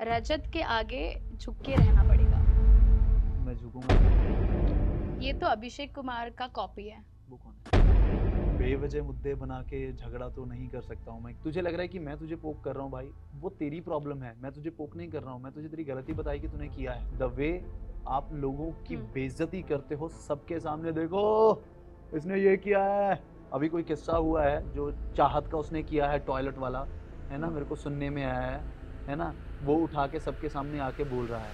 रजत के आगे झुक के रहना पड़ेगा। मैं झुकूंगा नहीं। ये तो अभिषेक कुमार का कॉपी है। वो कौन है? बेवजह मुद्दे बना के झगड़ा तो नहीं कर सकता हूँ मैं। तुझे लग रहा है कि मैं तुझे पोक कर रहा हूँ भाई, वो तेरी प्रॉब्लम है। मैं तुझे पोक नहीं कर रहा हूँ, मैं तुझे तेरी गलती बताई कि तूने किया है। द वे आप लोगों की बेइज्जती करते हो सबके सामने, देखो इसने ये किया है। अभी कोई किस्सा हुआ है जो चाहत का उसने किया है, टॉयलेट वाला, है ना, मेरे को सुनने में आया है ना। वो उठा के सबके सामने आके बोल रहा है।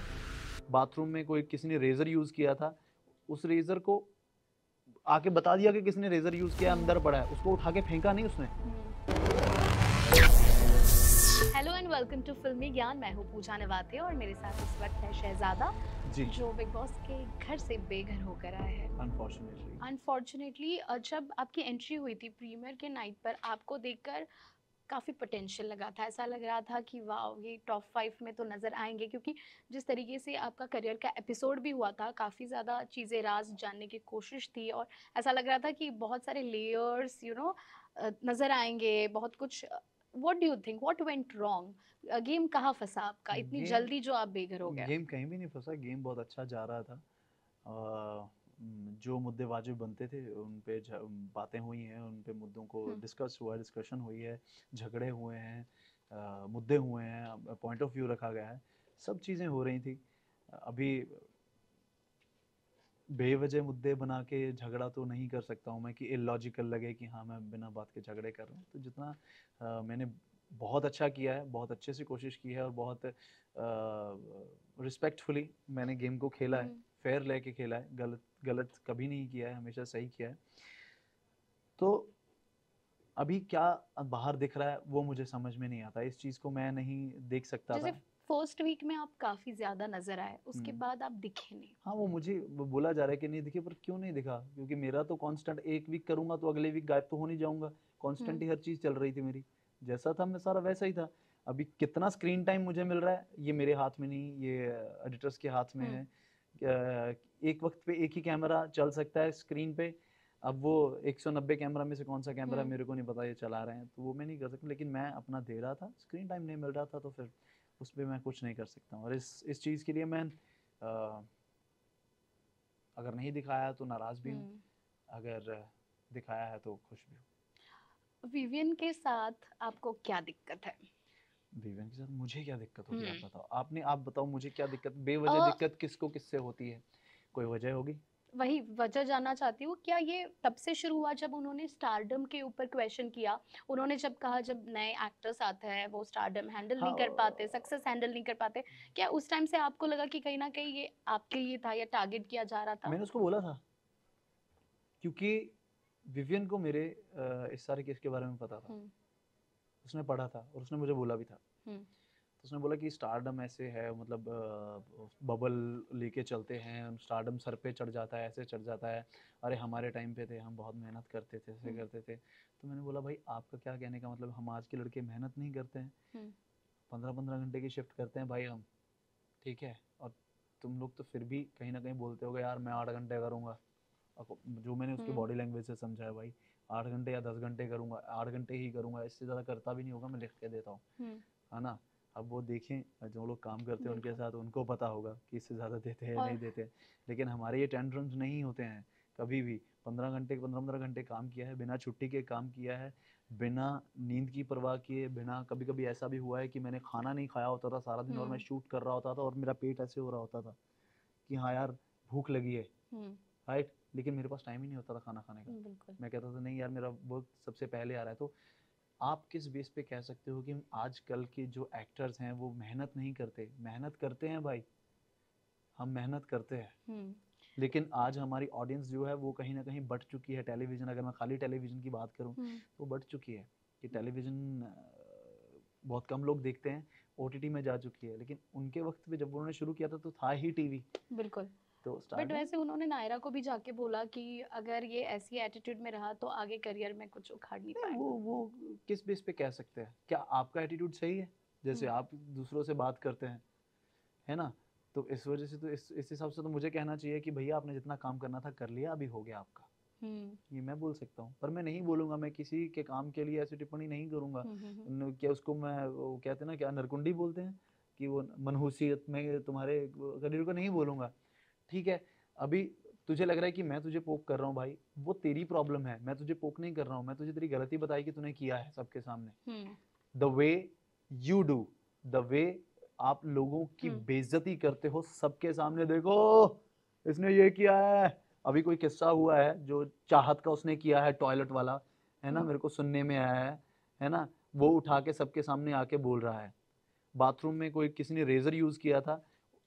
बाथरूम में कोई किसी ने रेजर यूज किया था, उस रेजर को आके बता दिया कि किसने रेजर यूज किया, अंदर पड़ा है, उसको उठा के फेंका नहीं उसने। हेलो एंड वेलकम टू फिल्मी ज्ञान। मैं हूँ पूजा नवाते और मेरे साथ इस वक्त है शहजादा, जी, जो बिग बॉस के घर से बेघर होकर आया है। अनफॉर्चुनेटली जब आपकी एंट्री हुई थी प्रीमियर के नाइट पर, आपको देखकर काफ़ी पोटेंशियल लगा था। ऐसा लग रहा था कि वाह, ये टॉप 5 में तो नज़र आएंगे, क्योंकि जिस तरीके से आपका करियर का एपिसोड भी हुआ था, काफ़ी ज़्यादा चीज़ें राज जानने की कोशिश थी और ऐसा लग रहा था कि बहुत सारे लेयर्स नज़र आएंगे, बहुत कुछ। What do you think, what went wrong? Game कहाँ फंसा आपका इतनी गेम जल्दी जो आप बेघर हो गए? गेम कहीं भी नहीं फंसा, गेम बहुत अच्छा जा रहा था। जो मुद्दे वाजिब बनते थे उन पे बातें हुई हैं, उन पे मुद्दों को डिस्कस हुआ, डिस्कशन हुई है, झगड़े हुए हैं, मुद्दे हुए हैं, पॉइंट ऑफ व्यू रखा गया है, सब चीज़ें हो रही थी। अभी बेवजह मुद्दे बना के झगड़ा तो नहीं कर सकता हूँ मैं कि इलॉजिकल लगे कि हाँ मैं बिना बात के झगड़े कर रहा हूँ। तो जितना मैंने बहुत अच्छा किया है, बहुत अच्छे से कोशिश की है और बहुत रिस्पेक्टफुली मैंने गेम को खेला है, फेयर लेके खेला है, गलत गलत कभी नहीं किया है, हमेशा सही किया है। तो अभी क्या बाहर दिख रहा है वो मुझे समझ में नहीं आता, इस चीज़ को मैं नहीं देख सकता जैसे था। फर्स्ट वीक में आप काफ़ी ज़्यादा नज़र आए, उसके बाद आप दिखे नहीं। हाँ, वो मुझे बोला जा रहा है कि नहीं दिखे, पर क्यों नहीं दिखा? क्योंकि मेरा तो कांस्टेंट, एक वीक करूंगा तो अगले वीक गायब तो हो नहीं जाऊंगा। कांस्टेंट ही हर चीज़ चल रही थी मेरी, जैसा था मैं सारा वैसा ही था। अभी कितना स्क्रीन टाइम मुझे मिल रहा है ये मेरे हाथ में नहीं, ये एडिटर्स के हाथ में है। एक वक्त पे एक ही कैमरा चल सकता है स्क्रीन पे। अब वो 190 कैमरा में से कौन सा कैमरा मेरे को नहीं पता, ये चला रहे हैं तो वो मैं नहीं कर सकता। लेकिन मैं अपना दे रहा था, स्क्रीन टाइम नहीं मिल रहा था तो फिर उस पर मैं कुछ नहीं कर सकता हूँ। और इस चीज़ के लिए मैं अगर नहीं दिखाया तो नाराज़ भी हूँ, अगर दिखाया है तो खुश भी हूँ। विवियन के साथ आपको क्या दिक्कत है? विवेन के साथ मुझे क्या दिक्कत होगी, आप बताओ। आप बताओ मुझे क्या दिक्कत, अ, बेवजह दिक्कत किसको किससे होती है? कोई वजह होगी? वही वजह जानना चाहती हूँ, क्या ये तब से शुरू हुआ जब उन्होंने स्टारडम के ऊपर क्वेश्चन किया? उन्होंने जब कहा जब नए एक्टर्स आते हैं वो स्टारडम हैंडल हाँ, नहीं कर पाते, सक्सेस हैंडल नहीं कर पाते, क्या उस टाइम से आपको लगा कि कहीं ना कहीं ये आपके लिए था या टारगेट किया जा रहा था? मैंने उसको बोला था, क्योंकि विवियन को मेरे इस सारे केस के बारे में पता था। उसने पढ़ा था और उसने मुझे बोला भी था। तो उसने बोला कि स्टारडम ऐसे है, मतलब बबल लेके चलते हैं, स्टारडम सर पे चढ़ जाता है, ऐसे चढ़ जाता है। अरे हमारे टाइम पे थे, हम बहुत मेहनत करते थे, ऐसे करते थे। तो मैंने बोला भाई आपका क्या कहने का मतलब, हम आज के लड़के मेहनत नहीं करते हैं? 15-15 घंटे की शिफ्ट करते हैं भाई हम, ठीक है? और तुम लोग तो फिर भी कहीं ना कहीं बोलते हो यार मैं 8 घंटे करूँगा। जो मैंने उसकी बॉडी लैंग्वेज से समझा है भाई, 8 घंटे या 10 घंटे करूँगा, 8 घंटे ही करूँगा, इससे ज़्यादा करता भी नहीं होगा, मैं लिख के देता हूँ, है ना। अब वो देखें जो लोग काम करते हैं उनके साथ, उनको पता होगा कि इससे ज़्यादा देते हैं या नहीं देते हैं। लेकिन हमारे ये टेंट्रम्स नहीं होते हैं कभी भी। 15 घंटे काम किया है, बिना छुट्टी के काम किया है, बिना नींद की परवाह किए, बिना, कभी कभी ऐसा भी हुआ है कि मैंने खाना नहीं खाया होता था सारा दिन और मैं शूट कर रहा होता था और मेरा पेट ऐसे हो रहा होता था कि हाँ यार भूख लगी है, राइट, लेकिन मेरे पास टाइम ही नहीं होता था खाना खाने का। मैं कहता था नहीं यार मेरा वर्क सबसे पहले आ रहा है। तो आप किस बेस पे कह सकते हो कि आजकल के जो एक्टर्स हैं वो मेहनत नहीं करते? मेहनत करते हैं भाई, हम मेहनत करते हैं। लेकिन आज हमारी ऑडियंस जो है वो कहीं ना कहीं बढ़ चुकी है। टेलीविज़न, अगर मैं खाली टेलीविज़न की बात करूं तो बढ़ चुकी है कि टेलीविज़न बहुत कम लोग देखते हैं, ओटीटी में जा चुकी है। लेकिन उनके वक्त पे जब उन्होंने शुरू किया था तो था ही टीवी। बिल्कुल। तो बट स्टार्टिंग वैसे उन्होंने नायरा को भी जाके बोला कि अगर ये ऐसी एटीट्यूड में रहा तो आगे करियर में कुछ उखाड़ नहीं नहीं, पाएगा। वो किस बेस पे कह सकते हैं? क्या आपका एटीट्यूड सही है जैसे आप दूसरों से बात करते हैं, है ना? तो इस वजह से तो इस हिसाब से तो मुझे कहना चाहिए कि भैया आपने जितना काम करना था कर लिया, अभी हो गया आपका। ये मैं बोल सकता हूँ, पर मैं नहीं बोलूंगा, मैं किसी के काम के लिए ऐसी टिप्पणी नहीं करूंगा। क्या उसको मैं, वो कहते हैं ना, क्या नरकुंडी बोलते हैं कि वो मनहूसियत में तुम्हारे करियर को नहीं बोलूंगा, ठीक है। अभी तुझे लग रहा है कि मैं तुझे पोक कर रहा हूँ भाई, वो तेरी प्रॉब्लम है, मैं तुझे पोक नहीं कर रहा हूँ, मैं तुझे तेरी गलती बताई कि तूने किया है सबके सामने। The way you do, the way आप लोगों की बेइज्जती करते हो सबके सामने, देखो इसने ये किया है। अभी कोई किस्सा हुआ है जो चाहत का उसने किया है, टॉयलेट वाला, है ना, मेरे को सुनने में आया है ना, वो उठा के सबके सामने आके बोल रहा है। बाथरूम में कोई किसी ने रेजर यूज किया था,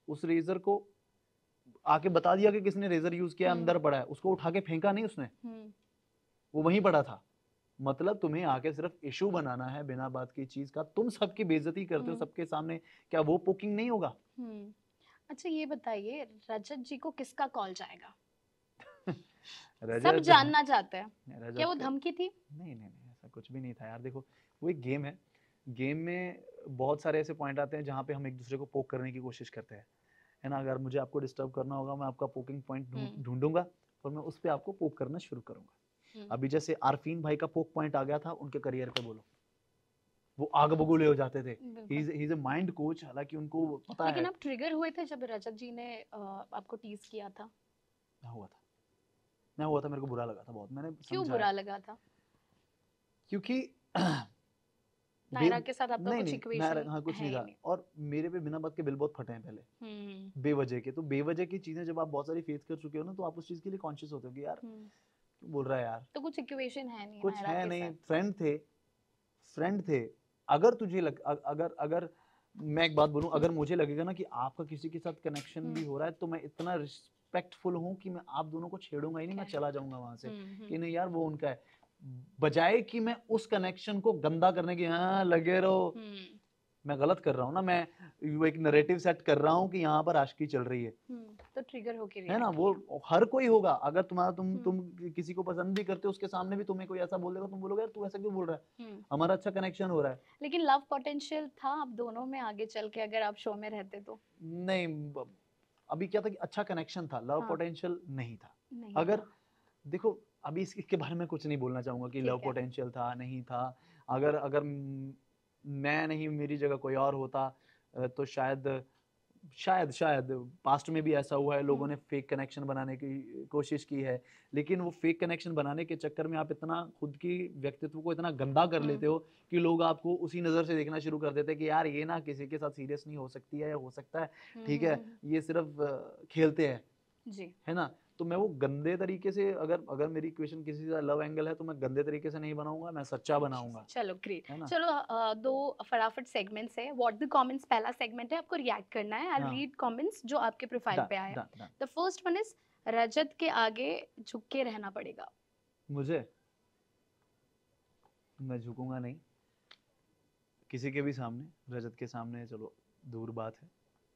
उस रेजर को आके बता दिया कि किसने रेजर यूज किया, अंदर पड़ा है, उसको उठा के फेंका नहीं उसने, वो वहीं पड़ा था। मतलब तुम्हें आके सिर्फ इशू बनाना है बिना बात की चीज का, तुम सबकी बेइज्जती करते हो सबके सामने, क्या वो पोकिंग नहीं होगा? अच्छा ये बताइए, रजत जी को किसका कॉल जाएगा? रजत सब जानना चाहते हैं, क्या वो धमकी थी? नहीं नहीं नहीं, ऐसा कुछ भी नहीं था यार। देखो वो एक गेम है, गेम में बहुत सारे ऐसे पॉइंट आते हैं जहाँ पे हम एक दूसरे को पोक करने की कोशिश करते हैं, है ना। अगर मुझे आपको डिस्टर्ब करना होगा, मैं आपका पोकिंग पॉइंट ढूंढूंगा और मैं उस पर आपको पोक करना शुरू करूंगा। अभी जैसे आरफीन भाई का पोक पॉइंट आ गया था उनके करियर पे, बोलो वो आग बबूले हो जाते थे। He is a mind coach, हालांकि उनको पता लेकिन है। आप ट्रिगर हुए थे जब रजत जी ने आपको टीज किया था? हुआ था, मैं हुआ था, मेरे को बुरा लगा था बहुत। मैंने क्यों बुरा लगा था? क्योंकि नायरा के साथ आपका कुछ इक्वेशन हाँ, कुछ नहीं था, और मेरे पे बिना बात के बिल बहुत फटे हैं पहले, बेवजह के। तो बेवजह की चीजें जब आप बहुत सारी फेस कर चुके हो ना, तो आप उस चीज के लिए कॉन्शियस होते हो कि यार क्यों बोल रहा है यार। तो कुछ इक्वेशन है नहीं, कुछ है नहीं, फ्रेंड थे। अगर तुझे अगर मैं एक बात बोलूं, अगर मुझे लगेगा ना कि आपका किसी के साथ कनेक्शन भी हो रहा है, तो मैं इतना रिस्पेक्टफुल हूं कि मैं आप दोनों को छेड़ूंगा ही नहीं, मैं चला जाऊंगा वहां से कि नहीं यार वो उनका है, बजाय कि मैं उस कनेक्शन को गंदा करने की, हाँ लगे रहो। मैं गलत कर रहा हूँ ना, मैं वो एक नैरेटिव सेट कर रहा हूँ कि यहाँ पर आशिकी चल रही है, तो ट्रिगर होके है ना। वो हर कोई होगा, अगर तुम किसी को पसंद भी करते हो, उसके सामने भी तुम्हें कोई ऐसा बोल देगा, तुम बोलोगे यार तू ऐसा क्यों बोल रहा है, हमारा अच्छा कनेक्शन हो रहा है। लेकिन लव पोटेंशियल था आप दोनों में आगे चल के, अगर आप शो में रहते तो? नहीं, अभी क्या था कि अच्छा कनेक्शन था, लव पोटेंशियल नहीं था। अगर देखो अभी इसके बारे में कुछ नहीं बोलना चाहूंगा कि लव पोटेंशियल था नहीं था। अगर अगर मैं नहीं, मेरी जगह कोई और होता तो शायद पास्ट में भी ऐसा हुआ है, लोगों ने फेक कनेक्शन बनाने की कोशिश की है, लेकिन वो फेक कनेक्शन बनाने के चक्कर में आप इतना खुद की व्यक्तित्व को इतना गंदा कर लेते हो कि लोग आपको उसी नजर से देखना शुरू कर देते हैं कि यार ये ना किसी के साथ सीरियस नहीं हो सकती है, या हो सकता है, ठीक है, ये सिर्फ खेलते हैं जी, है ना। तो मैं वो गंदे तरीके से, अगर मेरी इक्वेशन किसी का लव एंगल है तो मैं गंदे तरीके से नहीं बनाऊंगा, मैं सच्चा बनाऊंगा। चलो ग्रेट, चलो दो फटाफट सेगमेंट्स है। व्हाट द कमेंट्स पहला सेगमेंट है, आपको रिएक्ट करना है। आई रीड कमेंट्स जो आपके प्रोफाइल पे आए। द फर्स्ट वन इज रजत के आगे झुक के रहना पड़ेगा। मुझे, मैं झुकूंगा नहीं किसी के भी सामने, रजत के सामने चलो दूर बात है,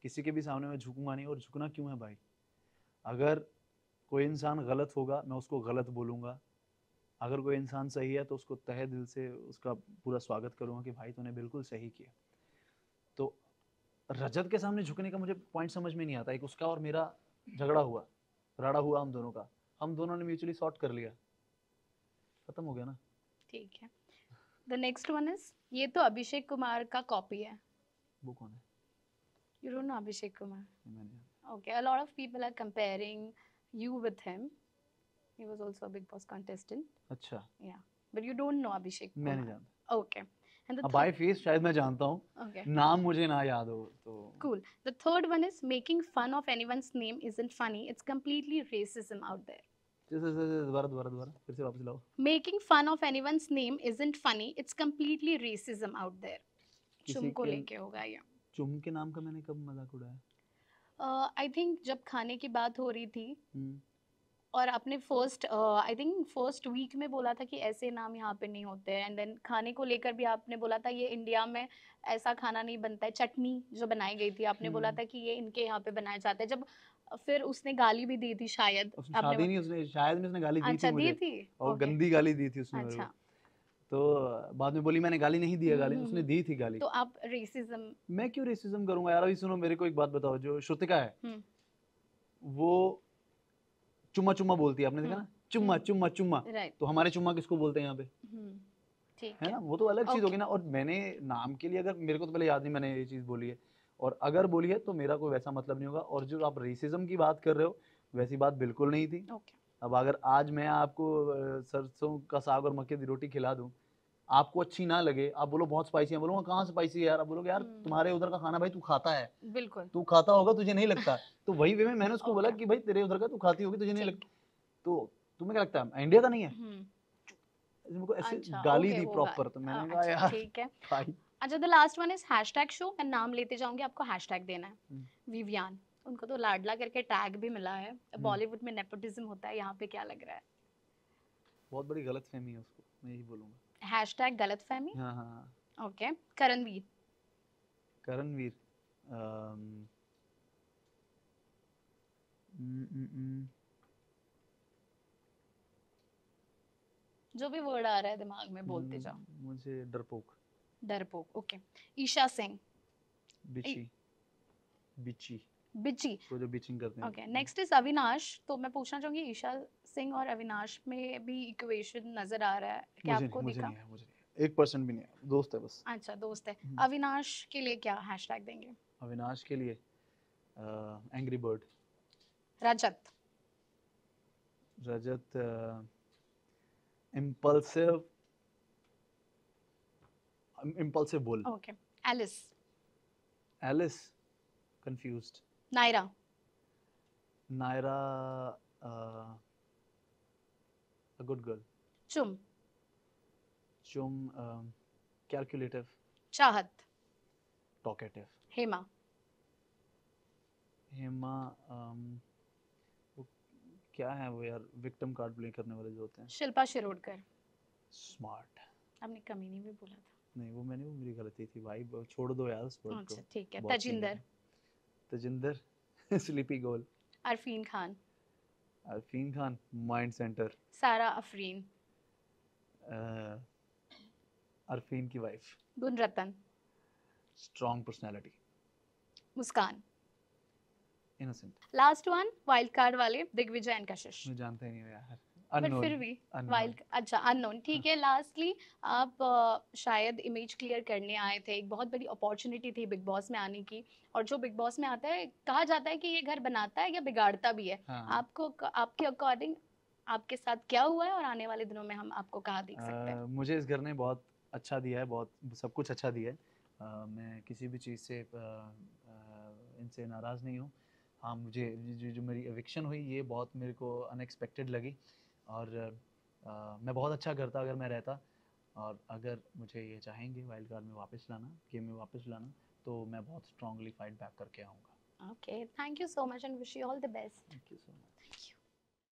किसी के भी सामने मैं झुकूंगा नहीं। और झुकना क्यों है भाई? अगर कोई इंसान गलत होगा मैं उसको गलत बोलूंगा, अगर कोई इंसान सही है तो उसको तहे दिल से उसका पूरा स्वागत करूंगा कि भाई तूने बिल्कुल सही किया। तो रजत के सामने झुकने का मुझे पॉइंट समझ में नहीं आता। एक उसका और मेरा झगड़ा हुआ, राड़ा हुआ हम दोनों का, हम दोनों ने म्यूचुअली सॉर्ट कर लिया, खत्म हो गया ना। ठीक है। द नेक्स्ट वन इज, ये तो अभिषेक कुमार का कॉपी है। वो कौन है? You don't know Abhishek Kumar? Okay, a lot of people are comparing you with him. He was also a Big Boss contestant. अच्छा. Yeah, but you don't know Abhishek Kumar. मैं नहीं जानता. Okay. And the by face शायद मैं जानता हूँ. Okay. नाम मुझे ना याद हो तो. Cool. The third one is making fun of anyone's name isn't funny. It's completely racism out there. दोबारा फिर से वापस लाओ. Making fun of anyone's name isn't funny. It's completely racism out there. चुम को लेके होगा ये. चुम के नाम का मैंने कब मजाक उड़ाया? आई थिंक जब खाने की बात हो रही थी और आपने फर्स्ट वीक में बोला था कि ऐसे नाम यहाँ पे नहीं होते हैं, एंड देन खाने को लेकर भी आपने बोला था ये इंडिया में ऐसा खाना नहीं बनता है। चटनी जो बनाई गई थी आपने बोला था कि ये इनके यहाँ पे बनाया जाता है। जब फिर उसने गाली भी दी थी शायद, शादी नहीं उसने शायद में उसने गाली दी थी मुझे, दी थी और गंदी गाली दी थी उसने। अच्छा। तो बाद में बोली मैंने गाली नहीं दी है, गाली उसने दी थी गाली। तो आप रेसिज्म? मैं क्यों रेसिज्म करूंगा यार? अभी सुनो मेरे को एक बात बताओ, जो श्रुतिका है वो चुम्मा चुम्मा बोलती है, आपने देखा ना, चुम्मा चुम्मा चुम्मा, तो हमारे चुम्मा किसको बोलते हैं यहाँ पे? ठीक है ना, वो तो अलग चीज होगी ना। और मैंने नाम के लिए, अगर मेरे को तो पहले याद नहीं मैंने ये चीज बोली है, और अगर बोली है तो मेरा कोई वैसा मतलब नहीं होगा। और जो आप रेसिज्म की बात कर रहे हो वैसी बात बिल्कुल नहीं थी। अब अगर आज मैं आपको सरसों का साग और मक्के की रोटी खिला दूं, आपको अच्छी ना लगे, आप बोलो बहुत स्पाइसी है, बोलूंगा कहाँ स्पाइसी है यार, आप बोलोगे यार तुम्हारे उधर का खाना भाई तू खाता है, बिल्कुल तू खाता होगा तुझे नहीं लगता। तो वही वे में मैंने उसको बोला कि भाई तेरे उधर का तू खाती होगी तुझे नहीं लगता, तो तुम्हें क्या लगता है इंडिया का नहीं है? मुझे ऐसे अच्छा, गाली दी प्रॉपर, तो मैंने कहा यार ठीक है। भाई। अच्छा, the last one is hashtag show. मैं नाम लेते जाऊंगी, आपको हैशटैग देना है। विवियान, उनको तो लाडला करके टैग भी मिला है। बॉलीवुड में नेपोटिज्म होता है, यहाँ पे क्या लग रहा है? बहुत बड़ी गलतफहमी है उसको, मैं यही बोलूंगा। हैशटैग गलतफहमी। हाँ हाँ। ओके। करणवीर। करणवीर जो भी वर्ड आ रहा है दिमाग में बोलते जाओ। मुझे डरपोक। डरपोक, ओके। ईशा सिंह। बिची। बिची। बिची, वो जो बिचिंग करते हैं। ओके। Next is Avinash. तो मैं पूछना चाहूंगी ईशा सिंह और अविनाश में भी इक्वेशन नजर आ रहा है क्या आपको? मुझे नहीं है, मुझे नहीं, 1% भी नहीं है, दोस्त है बस। अच्छा, दोस्त है। अविनाश के लिए क्या हैशटैग देंगे? अविनाश के लिए angry bird. Rajat. Rajat impulsive. Impulsive bull. Okay. Alice. Alice confused. Naira. Naira a good girl. चुम। चुम calculative. चाहत। Talkative. हेमा। हेमा वो क्या है वो यार, विक्टिम कार्ड प्ले करने वाले जो होते हैं। शिल्पा शिरोडकर। स्मार्ट। आपने कमीनी भी बोला था। नहीं वो मैंने, वो मेरी गलती थी भाई, छोड़ दो यार उस वर्ड को। अच्छा ठीक है। Tajinder. Tajinder sleepy goal. Arfeen Khan. Arfeen Khan mind centre. Sara Afreen. Arfeen की wife. Gunratan. Strong personality. Muskan. Innocent. Last one wild card वाले, दिग्विजय एंड कशिश। मैं जानता ही नहीं हूँ यार। बट फिर भी वाइल्ड, अच्छा अननोन, ठीक है। लास्टली आप शायद इमेज क्लियर करने आए थे। एक बहुत बड़ी अपॉर्चुनिटी थी बिग बॉस में आने की, और जो बिग बॉस में आता है कहा जाता है कि ये घर बनाता है या बिगाड़ता भी है। आपको, आपके अकॉर्डिंग आपके साथ क्या हुआ है और आने वाले दिनों में हम आपको कहाँ देख सकते हैं? मुझे इस घर ने बहुत अच्छा दिया है, बहुत सब कुछ अच्छा दिया है। मैं किसी भी चीज़ से इनसे नाराज़ नहीं हूँ। हाँ मुझे जो मेरी एविक्शन हुई ये बहुत मेरे को अनएक्सपेक्टेड लगी, और मैं बहुत अच्छा करता अगर मैं रहता, और अगर मुझे ये चाहेंगे वाइल्ड कार्ड में वापस लाना, गेम में वापस लाना, तो मैं बहुत स्ट्रांगली फाइट बैक करके आऊँगा। Okay, thank you so much and wish you all the best. Thank you so much.